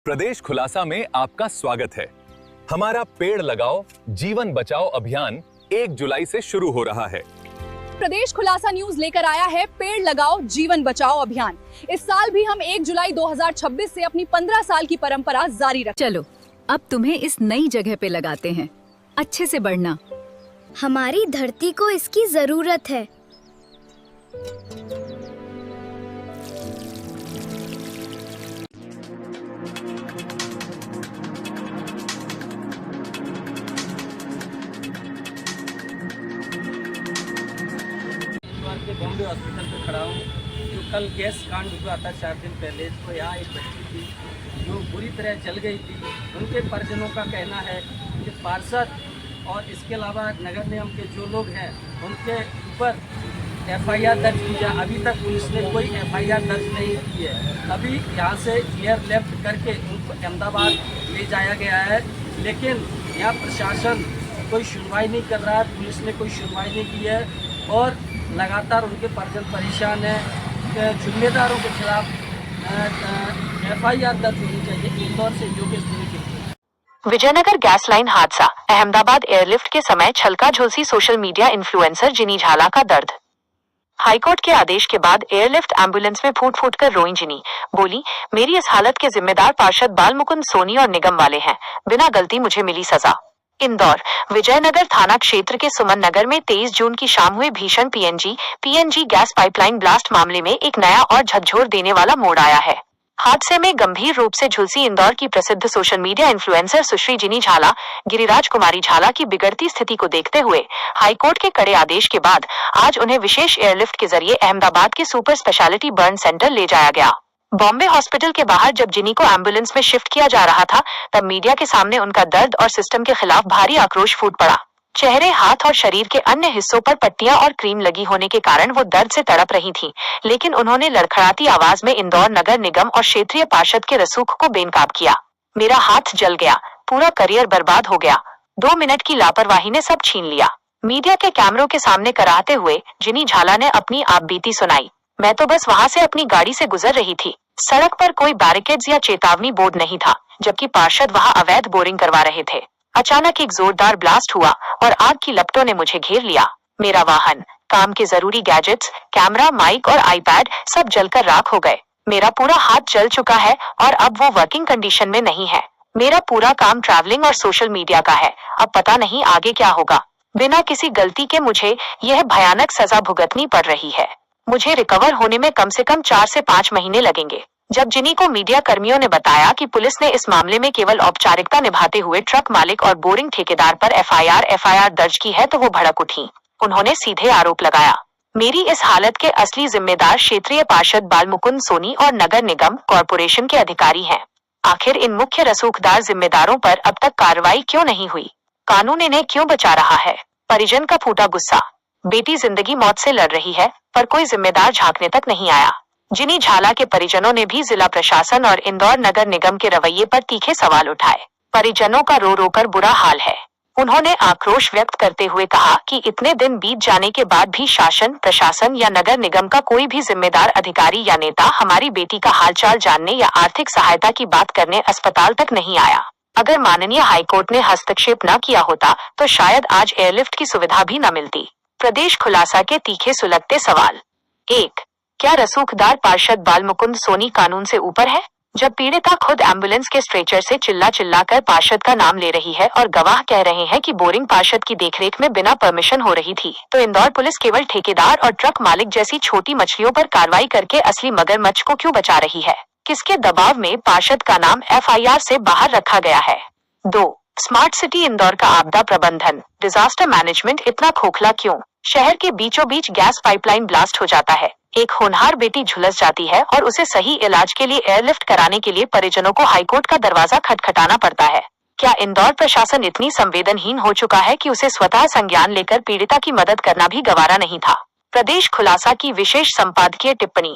प्रदेश खुलासा में आपका स्वागत है। हमारा पेड़ लगाओ जीवन बचाओ अभियान 1 जुलाई से शुरू हो रहा है। प्रदेश खुलासा न्यूज लेकर आया है पेड़ लगाओ जीवन बचाओ अभियान। इस साल भी हम 1 जुलाई 2026 से अपनी 15 साल की परंपरा जारी रखें। चलो अब तुम्हें इस नई जगह पे लगाते हैं। अच्छे से बढ़ना। हमारी धरती को इसकी जरूरत है। बॉम्बे हॉस्पिटल पे खड़ा हूँ। जो कल गैस कांड हुआ था 4 दिन पहले, तो यहाँ एक बच्ची थी जो बुरी तरह जल गई थी। उनके परिजनों का कहना है कि पार्षद और इसके अलावा नगर निगम के जो लोग हैं उनके ऊपर FIR दर्ज की जाए। अभी तक पुलिस ने कोई FIR दर्ज नहीं की है। अभी यहाँ से एयर लिफ्ट करके उनको अहमदाबाद ले जाया गया है, लेकिन यहाँ प्रशासन कोई सुनवाई नहीं कर रहा है। पुलिस ने कोई सुनवाई नहीं की है और लगातार उनके परिजन परेशान हैं। जिम्मेदारों के खिलाफ FIR दर्ज होनी चाहिए। इंदौर से योगेश द्विवेदी। विजयनगर गैस लाइन हादसा, अहमदाबाद एयरलिफ्ट के समय छलका झुलसी सोशल मीडिया इन्फ्लुएंसर जिनी झाला का दर्द। हाईकोर्ट के आदेश के बाद एयरलिफ्ट एम्बुलेंस में फूट फूट कर रोई जिनी। बोली, मेरी इस हालत के जिम्मेदार पार्षद बालमुकुंद सोनी और निगम वाले हैं। बिना गलती मुझे मिली सजा। इंदौर विजयनगर थाना क्षेत्र के सुमन नगर में 23 जून की शाम हुए भीषण पीएनजी गैस पाइपलाइन ब्लास्ट मामले में एक नया और झकझोर देने वाला मोड़ आया है। हादसे में गंभीर रूप से झुलसी इंदौर की प्रसिद्ध सोशल मीडिया इन्फ्लुएंसर सुश्री जिनी झाला, गिरिराज कुमारी झाला की बिगड़ती स्थिति को देखते हुए हाईकोर्ट के कड़े आदेश के बाद आज उन्हें विशेष एयरलिफ्ट के जरिए अहमदाबाद के सुपर स्पेशलिटी बर्न सेंटर ले जाया गया। बॉम्बे हॉस्पिटल के बाहर जब जिनी को एम्बुलेंस में शिफ्ट किया जा रहा था, तब मीडिया के सामने उनका दर्द और सिस्टम के खिलाफ भारी आक्रोश फूट पड़ा। चेहरे, हाथ और शरीर के अन्य हिस्सों पर पट्टियां और क्रीम लगी होने के कारण वो दर्द से तड़प रही थीं, लेकिन उन्होंने लड़खड़ाती आवाज में इंदौर नगर निगम और क्षेत्रीय पार्षद के रसूख को बेनकाब किया। मेरा हाथ जल गया, पूरा करियर बर्बाद हो गया। 2 मिनट की लापरवाही ने सब छीन लिया। मीडिया के कैमरों के सामने कराहते हुए जिनी झाला ने अपनी आपबीती सुनाई। मैं तो बस वहां से अपनी गाड़ी से गुजर रही थी। सड़क पर कोई बैरिकेड्स या चेतावनी बोर्ड नहीं था, जबकि पार्षद वहां अवैध बोरिंग करवा रहे थे। अचानक एक जोरदार ब्लास्ट हुआ और आग की लपटों ने मुझे घेर लिया। मेरा वाहन, काम के जरूरी गैजेट्स, कैमरा, माइक और आईपैड सब जलकर राख हो गए। मेरा पूरा हाथ जल चुका है और अब वो वर्किंग कंडीशन में नहीं है। मेरा पूरा काम ट्रैवलिंग और सोशल मीडिया का है। अब पता नहीं आगे क्या होगा। बिना किसी गलती के मुझे यह भयानक सजा भुगतनी पड़ रही है। मुझे रिकवर होने में कम से कम 4 से 5 महीने लगेंगे। जब जिनी को मीडिया कर्मियों ने बताया कि पुलिस ने इस मामले में केवल औपचारिकता निभाते हुए ट्रक मालिक और बोरिंग ठेकेदार पर FIR दर्ज की है, तो वो भड़क उठी। उन्होंने सीधे आरोप लगाया, मेरी इस हालत के असली जिम्मेदार क्षेत्रीय पार्षद बालमुकुंद सोनी और नगर निगम कॉरपोरेशन के अधिकारी हैं। आखिर इन मुख्य रसूखदार जिम्मेदारों पर अब तक कार्रवाई क्यों नहीं हुई? कानून इन्हें क्यों बचा रहा है? परिजन का फूटा गुस्सा। बेटी जिंदगी मौत से लड़ रही है, पर कोई जिम्मेदार झांकने तक नहीं आया। जिनी झाला के परिजनों ने भी जिला प्रशासन और इंदौर नगर निगम के रवैये पर तीखे सवाल उठाए। परिजनों का रो रो कर बुरा हाल है। उन्होंने आक्रोश व्यक्त करते हुए कहा कि इतने दिन बीत जाने के बाद भी शासन, प्रशासन या नगर निगम का कोई भी जिम्मेदार अधिकारी या नेता हमारी बेटी का हालचाल जानने या आर्थिक सहायता की बात करने अस्पताल तक नहीं आया। अगर माननीय हाईकोर्ट ने हस्तक्षेप न किया होता तो शायद आज एयरलिफ्ट की सुविधा भी न मिलती। प्रदेश खुलासा के तीखे सुलगते सवाल। 1. क्या रसूखदार पार्षद बालमुकुंद सोनी कानून से ऊपर है? जब पीड़िता खुद एम्बुलेंस के स्ट्रेचर से चिल्ला कर पार्षद का नाम ले रही है और गवाह कह रहे हैं कि बोरिंग पार्षद की देखरेख में बिना परमिशन हो रही थी, तो इंदौर पुलिस केवल ठेकेदार और ट्रक मालिक जैसी छोटी मछलियों पर कार्रवाई करके असली मगरमच्छ को क्यों बचा रही है? किसके दबाव में पार्षद का नाम FIR से बाहर रखा गया है? 2. स्मार्ट सिटी इंदौर का आपदा प्रबंधन, डिजास्टर मैनेजमेंट इतना खोखला क्यों? शहर के बीचों बीच गैस पाइपलाइन ब्लास्ट हो जाता है, एक होनहार बेटी झुलस जाती है और उसे सही इलाज के लिए एयरलिफ्ट कराने के लिए परिजनों को हाईकोर्ट का दरवाजा खटखटाना पड़ता है। क्या इंदौर प्रशासन इतनी संवेदनहीन हो चुका है कि उसे स्वतः संज्ञान लेकर पीड़िता की मदद करना भी गवारा नहीं था? प्रदेश खुलासा की विशेष संपादकीय टिप्पणी।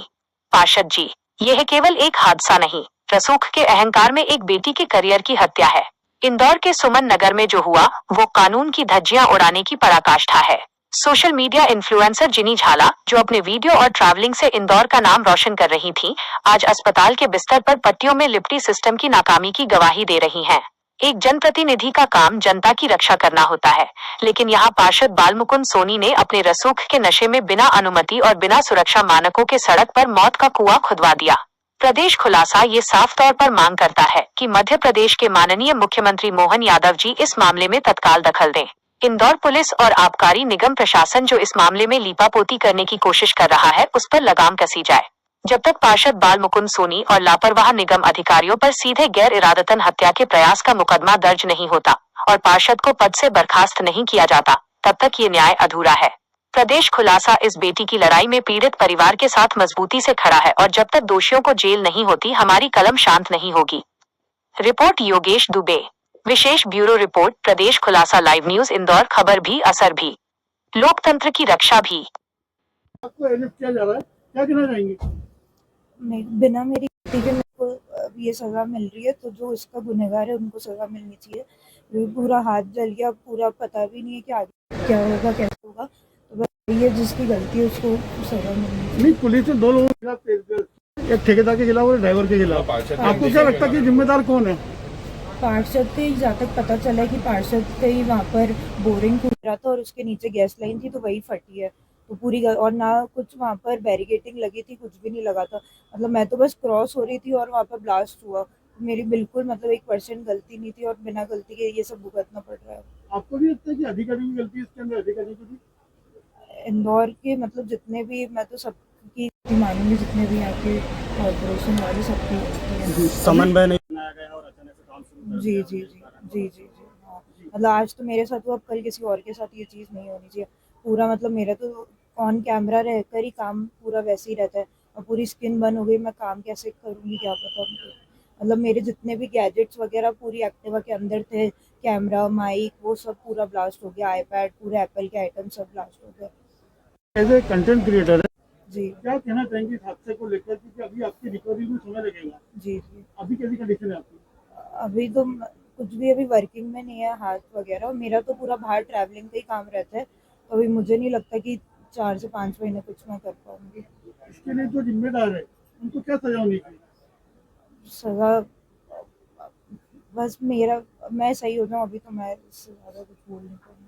पार्षद जी, यह केवल एक हादसा नहीं, रसूख के अहंकार में एक बेटी के करियर की हत्या है। इंदौर के सुमन नगर में जो हुआ वो कानून की धज्जियां उड़ाने की पराकाष्ठा है। सोशल मीडिया इन्फ्लुएंसर जिनी झाला, जो अपने वीडियो और ट्रैवलिंग से इंदौर का नाम रोशन कर रही थी, आज अस्पताल के बिस्तर पर पट्टियों में लिपटी सिस्टम की नाकामी की गवाही दे रही हैं। एक जनप्रतिनिधि का काम जनता की रक्षा करना होता है, लेकिन यहाँ पार्षद बालमुकुंद सोनी ने अपने रसूख के नशे में बिना अनुमति और बिना सुरक्षा मानकों के सड़क पर मौत का कुआं खुदवा दिया। प्रदेश खुलासा ये साफ तौर पर मांग करता है कि मध्य प्रदेश के माननीय मुख्यमंत्री मोहन यादव जी इस मामले में तत्काल दखल दें। इंदौर पुलिस और आबकारी निगम प्रशासन जो इस मामले में लीपापोती करने की कोशिश कर रहा है, उस पर लगाम कसी जाए। जब तक पार्षद बालमुकुंद सोनी और लापरवाह निगम अधिकारियों पर सीधे गैर इरादतन हत्या के प्रयास का मुकदमा दर्ज नहीं होता और पार्षद को पद से बर्खास्त नहीं किया जाता, तब तक ये न्याय अधूरा है। प्रदेश खुलासा इस बेटी की लड़ाई में पीड़ित परिवार के साथ मजबूती से खड़ा है और जब तक दोषियों को जेल नहीं होती, हमारी कलम शांत नहीं होगी। रिपोर्ट योगेश दुबे, विशेष ब्यूरो रिपोर्ट, प्रदेश खुलासा लाइव न्यूज इंदौर। खबर भी असर भी, लोकतंत्र की रक्षा भी। आपको एलिफ्ट किया जा रहा है, क्या कहना चाहेंगे? बिना मेरी गलती के मेरे को ये सज़ा मिल रही है, तो जो इसका गुनहगार है उनको सज़ा मिलनी चाहिए। पूरा हाथ जल गया, पूरा पता भी नहीं है कि आगे क्या होगा कैसे होगा, तो बस ये जिसकी गलती है उसको सज़ा मिलनी चाहिए। नहीं, पुलिस ने 2 लोगों के खिलाफ, एक ठेकेदार के खिलाफ और ड्राइवर के खिलाफ, आपको क्या लगता है कि जिम्मेदार कौन है? पार्षद के जहाँ तक पता चला है कि पार्षद के ही वहाँ पर बोरिंग खुद रहा था और उसके नीचे गैस लाइन थी, तो वही फटी है। तो पूरी और ना कुछ वहाँ पर बैरिकेटिंग लगी थी, कुछ भी नहीं लगा था। मतलब मैं तो बस क्रॉस हो रही थी और वहाँ पर ब्लास्ट हुआ। मेरी बिल्कुल मतलब 1% गलती नहीं थी और बिना गलती के ये सब भुगतना पड़ रहा है। आपको भी लगता है कि अधिकारी की गलती है इसके अंदर? अधिकारी की भी? इंदौर के मतलब जितने भी, मैं तो सबकी मानूंगी, जितने भी यहाँ के कॉर्पोरेशन वाले सबकी समन्वय नहीं बनाया गया और अचानक से काम शुरू कर जी दिया। जी जी जी जी जी हाँ, मतलब आज तो मेरे साथ हुआ, अब कल किसी और के साथ ये चीज़ नहीं होनी चाहिए। पूरा मतलब मेरा तो ऑन कैमरा रहकर ही काम पूरा वैसे ही रहता है और पूरी स्किन बंद हो गई, मैं काम कैसे करूँगी क्या पता मुझे। मतलब मेरे जितने भी गैजेट्स वगैरह पूरी एक्टिवा के अंदर थे, कैमरा, माइक, वो सब पूरा ब्लास्ट हो गया। आईपैड, पूरे एप्पल के आइटम सब ब्लास्ट हो गए। एज ए कंटेंट क्रिएटर है, जी क्या कहना चाहेंगे इस हादसे को लेकर? क्योंकि अभी आपकी रिकवरी में समय लगेगा। जी जी अभी कैसी कंडीशन है आपकी? अभी तो कुछ भी अभी वर्किंग में नहीं है हाथ वगैरह, और मेरा तो पूरा बाहर ट्रैवलिंग का ही काम रहता है, तो अभी मुझे नहीं लगता कि 4 से 5 महीने कुछ मैं कर पाऊंगी। इसके लिए जो जिम्मेदार है उनको क्या सजा होनी चाहिए? सज़ा बस मैं सही हो जाऊँ, अभी तो मैं इससे ज़्यादा कुछ बोल नहीं पाऊंगी।